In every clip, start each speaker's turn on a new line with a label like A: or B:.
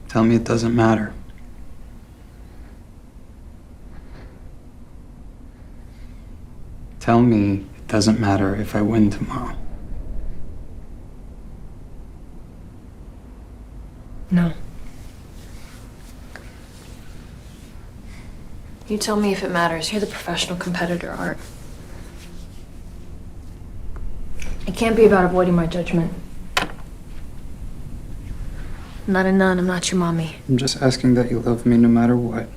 A: Tell me it doesn't matter. Tell me it doesn't matter if I win tomorrow.
B: No. You tell me if it matters. You're the professional competitor, Art. It can't be about avoiding my judgment. I'm not a nun. I'm not your mommy.
A: I'm just asking that you love me no matter what.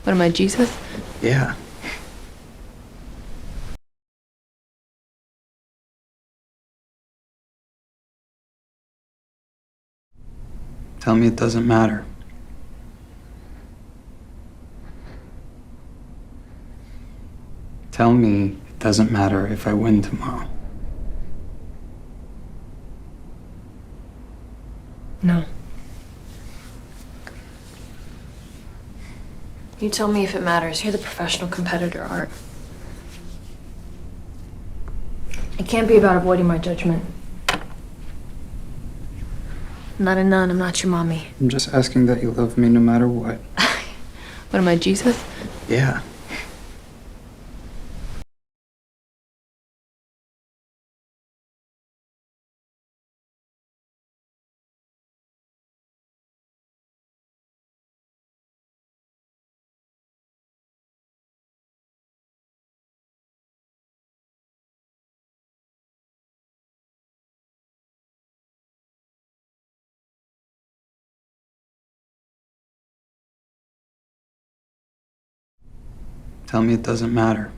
B: What am I, Jesus?
A: Yeah. Tell me it doesn't matter. Tell me it doesn't matter if I win tomorrow.
B: No. You tell me if it matters. You're the professional competitor, Art. It can't be about avoiding my judgment. I'm not a nun. I'm not your mommy.
A: I'm just asking that you love me no matter what.
B: What am I, Jesus?
A: Yeah. Tell me it doesn't matter.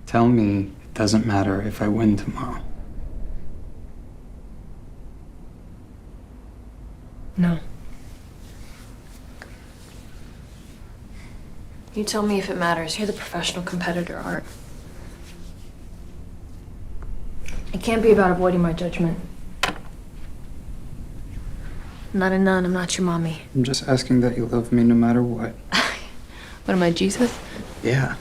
A: Tell me it doesn't matter if I win tomorrow.
B: No. You tell me if it matters. You're the professional competitor, Art. It can't be about avoiding my judgment. I'm not a nun. I'm not your mommy.
A: I'm just asking that you love me no matter what.
B: What am I, Jesus?
A: Yeah.